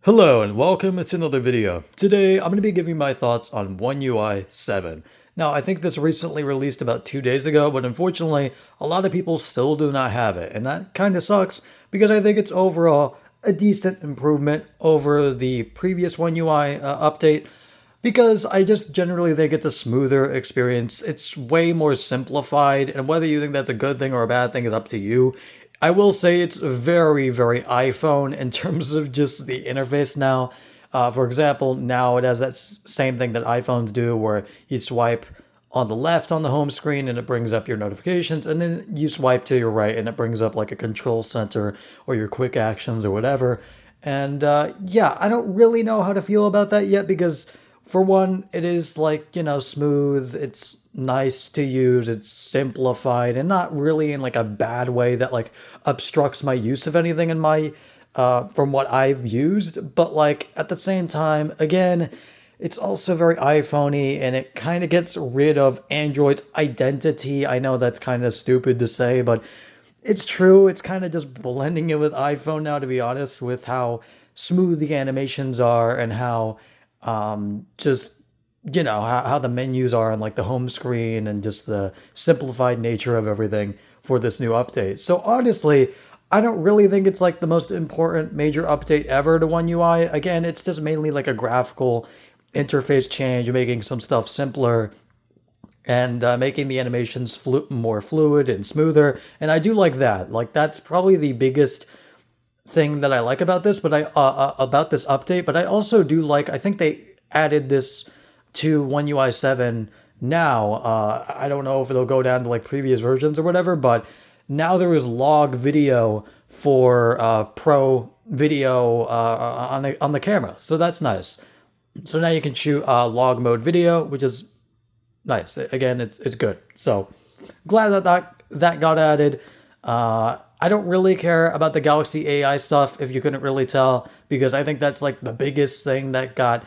Hello and welcome to another video. Today I'm going to be giving my thoughts on One UI 7. Now I think this recently released about 2 days ago, but unfortunately a lot of people still do not have it, and that kind of sucks because I think it's overall a decent improvement over the previous One UI update, because I just generally think it's a smoother experience. It's way more simplified, and whether you think that's a good thing or a bad thing is up to you. I will say it's very, very iPhone in terms of just the interface now. For example, now it has that same thing that iPhones do where you swipe on the left on the home screen and it brings up your notifications, and then you swipe to your right and it brings up like a control center or your quick actions or whatever. And yeah, I don't really know how to feel about that yet because, for one, it is like, smooth, it's nice to use, it's simplified, and not really in like a bad way that like obstructs my use of anything in my from what I've used. But like at the same time, again, it's also very iPhone-y and it kind of gets rid of Android's identity. I know that's kind of stupid to say, but it's true. It's kind of just blending it with iPhone now, to be honest, with how smooth the animations are and how just how the menus are on like the home screen and just the simplified nature of everything for this new update. So honestly, I don't really think it's like the most important major update ever to One UI. Again, it's just mainly like a graphical interface change, making some stuff simpler and making the animations more fluid and smoother. And I do like that. Like that's probably the biggest thing that I like about this, but about this update. But I also do like. I think they added this to One UI 7 now. I don't know if it'll go down to like previous versions or whatever, but now there is log video for pro video on the camera, so that's nice. So now you can shoot log mode video, which is nice. Again, it's good. So glad that got added. I don't really care about the Galaxy AI stuff, if you couldn't really tell, because I think that's like the biggest thing that got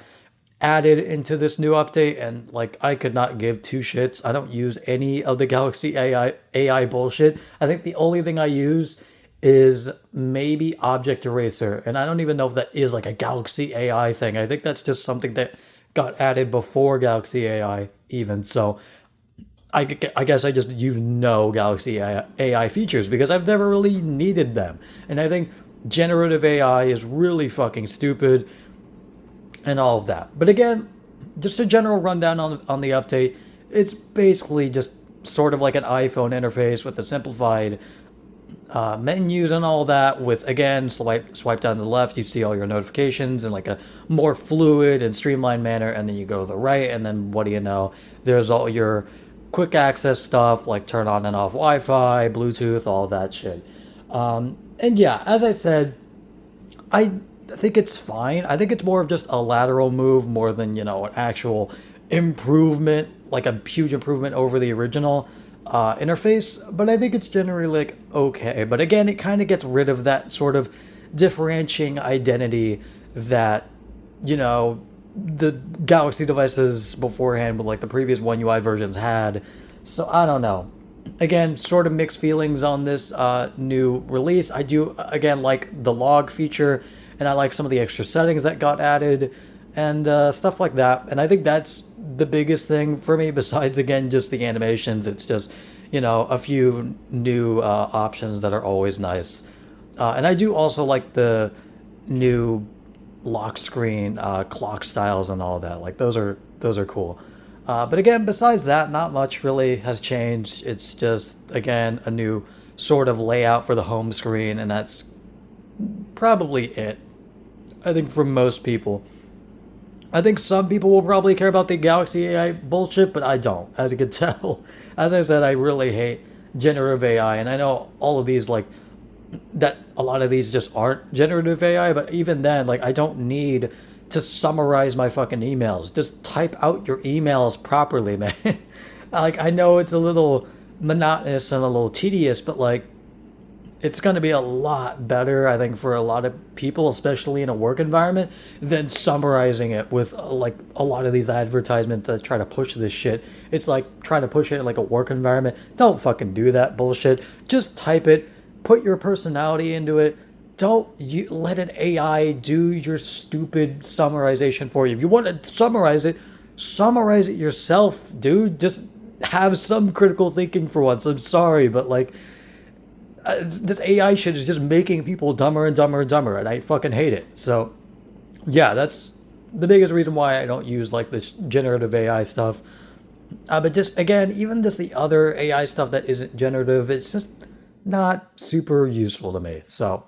added into this new update, and like I could not give two shits. I don't use any of the Galaxy AI bullshit. I think the only thing I use is maybe Object Eraser, and I don't even know if that is like a Galaxy AI thing. I think that's just something that got added before Galaxy AI even. So I guess I just use no Galaxy AI features because I've never really needed them. And I think generative AI is really fucking stupid and all of that. But again, just a general rundown on the update. It's basically just sort of like an iPhone interface with a simplified menus and all that, with again swipe down to the left, you see all your notifications in like a more fluid and streamlined manner, and then you go to the right, and then what do you know, there's all your quick access stuff like turn on and off Wi-Fi, Bluetooth, all that shit. And yeah, as I said, I think it's fine. I think it's more of just a lateral move more than, an actual improvement, like a huge improvement over the original interface. But I think it's generally like okay. But again, it kind of gets rid of that sort of differentiating identity that, the Galaxy devices beforehand with like the previous One UI versions had. So I don't know. Again, sort of mixed feelings on this new release. I do again like the log feature, and I like some of the extra settings that got added and stuff like that. And I think that's the biggest thing for me. Besides again just the animations, it's just a few new options that are always nice. And I do also like the new lock screen clock styles and all that. Like those are cool. But again, besides that, not much really has changed. It's just again a new sort of layout for the home screen, and that's probably it. I think for most people. I think some people will probably care about the Galaxy AI bullshit, but I don't, as you can tell. As I said, I really hate generative AI, and I know all of these like that a lot of these just aren't generative AI, but even then, like I don't need to summarize my fucking emails. Just type out your emails properly, man. Like I know it's a little monotonous and a little tedious, but like it's going to be a lot better, I think, for a lot of people, especially in a work environment, than summarizing it with like a lot of these advertisements that try to push this shit. It's like trying to push it in like a work environment. Don't fucking do that bullshit. Just type it, put your personality into it, don't you let an AI do your stupid summarization for you. If you want to summarize it yourself, dude. Just have some critical thinking for once. I'm sorry, but like this AI shit is just making people dumber and dumber and dumber, and I fucking hate it. So yeah, that's the biggest reason why I don't use like this generative AI stuff. But just again, even just the other AI stuff that isn't generative, it's just not super useful to me. So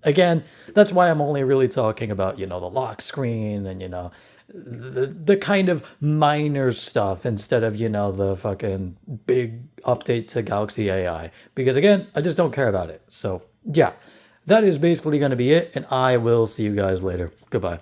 again, that's why I'm only really talking about, the lock screen and, the kind of minor stuff instead of, the fucking big update to Galaxy AI. Because again, I just don't care about it. So yeah, that is basically going to be it. And I will see you guys later. Goodbye.